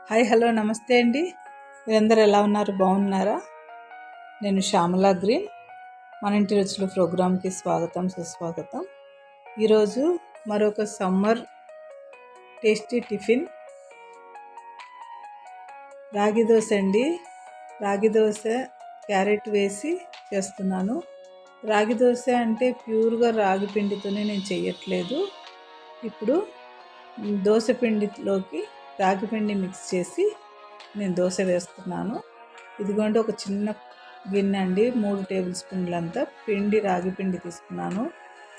Hi hello నమస్తే అండి. మీరందరూ ఎలా ఉన్నారు? బాగున్నారా? నేను శ్యామలా గ్రీన్. మన ఇంటి రుచులు ప్రోగ్రామ్కి స్వాగతం సుస్వాగతం. ఈరోజు మరొక సమ్మర్ టేస్టీ టిఫిన్ రాగి దోశ అండి. రాగి దోశ క్యారెట్ వేసి చేస్తున్నాను. రాగి దోశ అంటే ప్యూర్గా రాగి పిండితోనే నేను చేయట్లేదు. ఇప్పుడు దోశ పిండిలోకి రాగి పిండి మిక్స్ చేసి నేను దోశ వేస్తున్నాను. ఇదిగోండి ఒక చిన్న గిన్నె అండి, 3 టేబుల్ స్పూన్లంతా పిండి రాగి పిండి తీసుకున్నాను.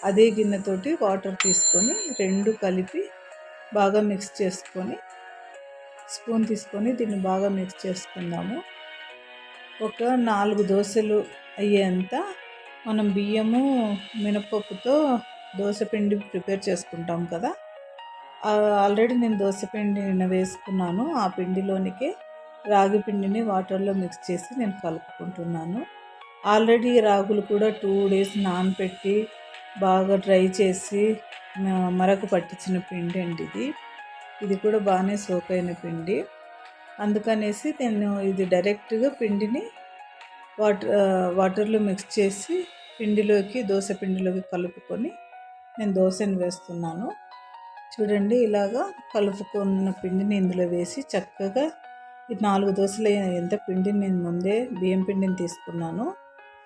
అదే గిన్నెతోటి వాటర్ తీసుకొని 2 కలిపి బాగా మిక్స్ చేసుకొని స్పూన్ తీసుకొని దీన్ని బాగా మిక్స్ చేసుకుందాము. ఒక 4 దోశలు అయ్యేంత మనం బియ్యము మినపప్పుతో దోశ పిండి ప్రిపేర్ చేసుకుంటాం కదా, ఆల్రెడీ నేను దోశ పిండిని వేసుకున్నాను. ఆ పిండిలోనికి రాగి పిండిని వాటర్లో మిక్స్ చేసి నేను కలుపుకుంటున్నాను. ఆల్రెడీ రాగులు కూడా 2 డేస్ నానపెట్టి బాగా డ్రై చేసి మరకు పట్టించిన పిండి అండి ఇది కూడా బాగానే సోక్ అయిన పిండి. అందుకనేసి నేను ఇది డైరెక్ట్గా పిండిని వాటర్లో మిక్స్ చేసి దోశ పిండిలోకి కలుపుకొని నేను దోశని వేస్తున్నాను. చూడండి, ఇలాగా కలుపుకున్న పిండిని ఇందులో వేసి చక్కగా ఈ 4 దోశలు ఎంత పిండిని నేను ముందే బియ్యం పిండిని తీసుకున్నాను.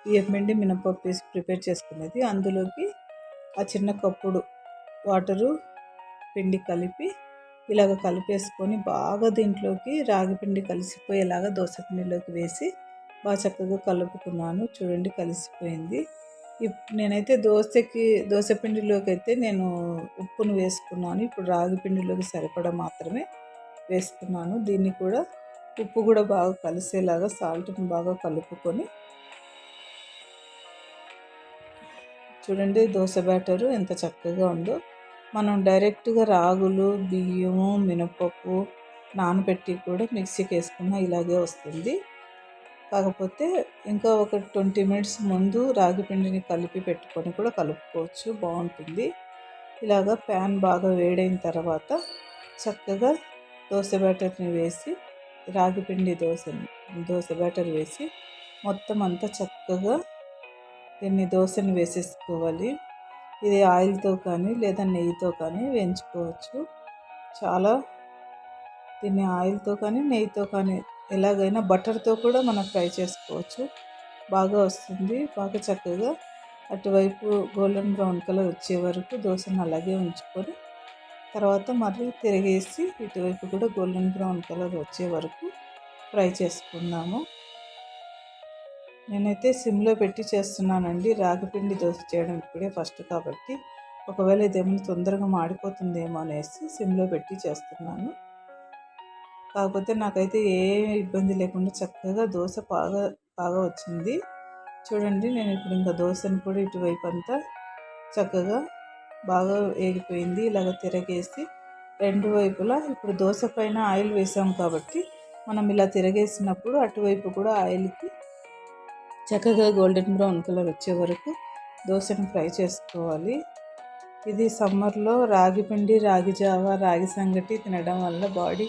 బియ్యం పిండి మినపప్పు వేసి ప్రిపేర్ చేసుకునేది. అందులోకి ఆ చిన్న కప్పుడు వాటరు పిండి కలిపి ఇలాగ కలిపేసుకొని బాగా దీంట్లోకి రాగి పిండి కలిసిపోయేలాగా దోశ పిండిలోకి వేసి బాగా చక్కగా కలుపుకున్నాను. చూడండి, కలిసిపోయింది. నేనైతే దోశ పిండిలోకి అయితే నేను ఉప్పును వేసుకున్నాను. ఇప్పుడు రాగి పిండిలోకి సరిపడా మాత్రమే వేసుకున్నాను. దీన్ని కూడా ఉప్పు కూడా బాగా కలిసేలాగా సాల్ట్ని బాగా కలుపుకొని చూడండి, దోశ బ్యాటరు ఎంత చక్కగా ఉందో. మనం డైరెక్ట్గా రాగులు, బియ్యము, మినపప్పు నానబెట్టి కూడా మిక్సీకి వేసుకున్నా ఇలాగే వస్తుంది. కాకపోతే ఇంకా ఒక 20 మినిట్స్ ముందు రాగి పిండిని కలిపి పెట్టుకొని కూడా కలుపుకోవచ్చు, బాగుంటుంది. ఇలాగా ప్యాన్ బాగా వేడైన తర్వాత చక్కగా దోశ బ్యాటర్ని వేసి రాగి పిండి దోశ బ్యాటర్ వేసి మొత్తం అంతా చక్కగా దీన్ని దోశని వేసేసుకోవాలి. ఇది ఆయిల్తో కానీ లేదా నెయ్యితో కానీ వేయించుకోవచ్చు. చాలా దీన్ని ఆయిల్తో కానీ నెయ్యితో కానీ ఎలాగైనా బటర్తో కూడా మనం ఫ్రై చేసుకోవచ్చు, బాగా వస్తుంది. బాగా చక్కగా అటువైపు గోల్డెన్ బ్రౌన్ కలర్ వచ్చే వరకు దోశను అలాగే ఉంచుకొని తర్వాత మళ్ళీ తిరిగేసి ఇటువైపు కూడా గోల్డెన్ బ్రౌన్ కలర్ వచ్చే వరకు ఫ్రై చేసుకుందాము. నేనైతే సిమ్లో పెట్టి చేస్తున్నానండి. రాగిపిండి దోశ చేయడం ఇప్పుడే ఫస్ట్ కాబట్టి ఒకవేళ ఇదేమైనా తొందరగా మాడిపోతుందేమో అనేసి సిమ్లో పెట్టి చేస్తున్నాను. కాకపోతే నాకైతే ఏ ఇబ్బంది లేకుండా చక్కగా దోశ బాగా వచ్చింది. చూడండి, నేను ఇప్పుడు ఇంకా దోశను కూడా ఇటువైపు అంతా చక్కగా బాగా వేగిపోయింది. ఇలాగ తిరగేసి 2 వైపులా ఇప్పుడు దోశ పైన ఆయిల్ వేసాం కాబట్టి మనం ఇలా తిరగేసినప్పుడు అటువైపు కూడా ఆయిల్కి చక్కగా గోల్డెన్ బ్రౌన్ కలర్ వచ్చే వరకు దోశను ఫ్రై చేసుకోవాలి. ఇది సమ్మర్లో రాగి పిండి, రాగి జావ, రాగి సంగటి తినడం వల్ల బాడీ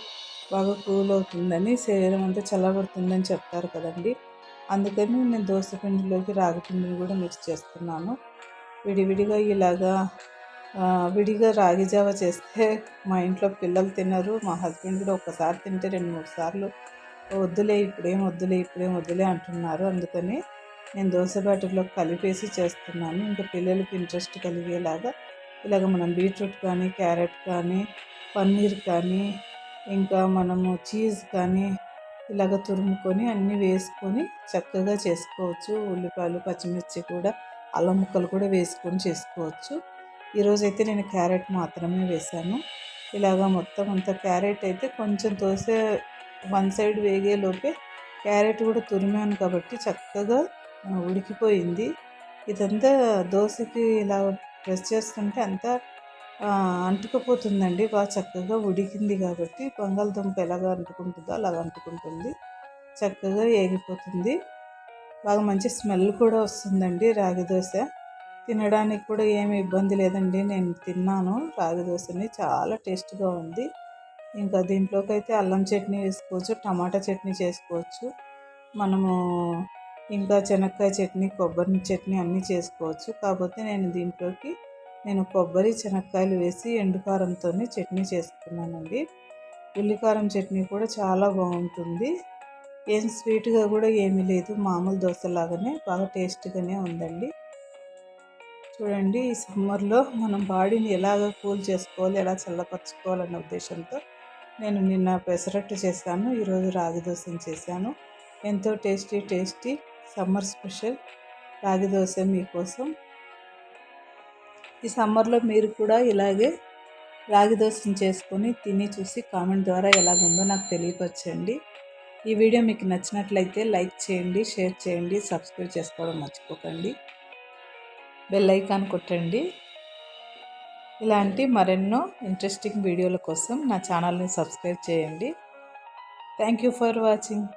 బాగా కూల్ అవుతుందని, శరీరం అంతా చల్లబడుతుందని చెప్తారు కదండి. అందుకని నేను దోశ పిండిలోకి రాగి పిండిని కూడా మిక్స్ చేస్తున్నాను. విడిగా రాగి జావ చేస్తే మా ఇంట్లో పిల్లలు తినరు. మా హస్బెండ్ కూడా ఒక్కసారి తింటే 2-3 సార్లు ఇప్పుడేం వద్దులే అంటున్నారు. అందుకని నేను దోశ బ్యాటర్లో కలిపేసి చేస్తున్నాను. ఇంకా పిల్లలకి ఇంట్రెస్ట్ కలిగేలాగా ఇలాగ మనం బీట్రూట్ కానీ, క్యారెట్ కానీ, పన్నీర్ కానీ, ఇంకా మనము చీజ్ కానీ ఇలాగ తురుముకొని అన్నీ వేసుకొని చక్కగా చేసుకోవచ్చు. ఉల్లిపాయలు, పచ్చిమిర్చి కూడా, అల్లం ముక్కలు కూడా వేసుకొని చేసుకోవచ్చు. ఈరోజైతే నేను క్యారెట్ మాత్రమే వేశాను. ఇలాగ మొత్తం అంతా క్యారెట్ అయితే కొంచెం దోశ వన్ సైడ్ వేగేలోపే క్యారెట్ కూడా తురిమాను కాబట్టి చక్కగా ఉడికిపోయింది. ఇదంతా దోశకి ఇలా ప్రెస్ చేస్తుంటే అంతా అంటుకుపోతుందండి. బాగా చక్కగా ఉడికింది కాబట్టి బంగాళదుంప ఎలాగ అంటుకుంటుందో అలాగ అంటుకుంటుంది, చక్కగా ఏగిపోతుంది. బాగా మంచి స్మెల్ కూడా వస్తుందండి. రాగి దోశ తినడానికి కూడా ఏమి ఇబ్బంది లేదండి. నేను తిన్నాను రాగి దోశని, చాలా టేస్ట్గా ఉంది. ఇంకా దీంట్లోకి అయితే అల్లం చట్నీ వేసుకోవచ్చు, టమాటా చట్నీ చేసుకోవచ్చు, మనము ఇంకా శనక్కాయ చట్నీ, కొబ్బరి చట్నీ అన్నీ చేసుకోవచ్చు. కాకపోతే దీంట్లోకి కొబ్బరి, శనక్కాయలు వేసి ఎండుకారంతో చట్నీ చేసుకున్నానండి. ఉల్లికారం చట్నీ కూడా చాలా బాగుంటుంది. ఏం స్వీట్గా కూడా ఏమీ లేదు, మామూలు దోశలాగానే బాగా టేస్ట్గానే ఉందండి. చూడండి, ఈ సమ్మర్లో మనం బాడీని ఎలాగ కూల్ చేసుకోవాలి, ఎలా చల్లపరచుకోవాలన్న ఉద్దేశంతో నేను నిన్న పెసరట్టు చేశాను, ఈరోజు రాగి దోశను చేశాను. ఎంతో టేస్టీ సమ్మర్ స్పెషల్ రాగి దోశ మీకోసం. ఈ సమ్మర్లో మీరు కూడా ఇలాగే రాగి దోశను చేసుకొని తిని చూసి కామెంట్ ద్వారా ఎలాగుందో నాకు తెలియపరచండి. ఈ వీడియో మీకు నచ్చినట్లయితే లైక్ చేయండి, షేర్ చేయండి, సబ్స్క్రైబ్ చేసుకోవడం మర్చిపోకండి, బెల్ ఐకాన్ కొట్టండి. ఇలాంటి మరెన్నో ఇంట్రెస్టింగ్ వీడియోల కోసం నా ఛానల్ని సబ్స్క్రైబ్ చేయండి. Thank you for watching.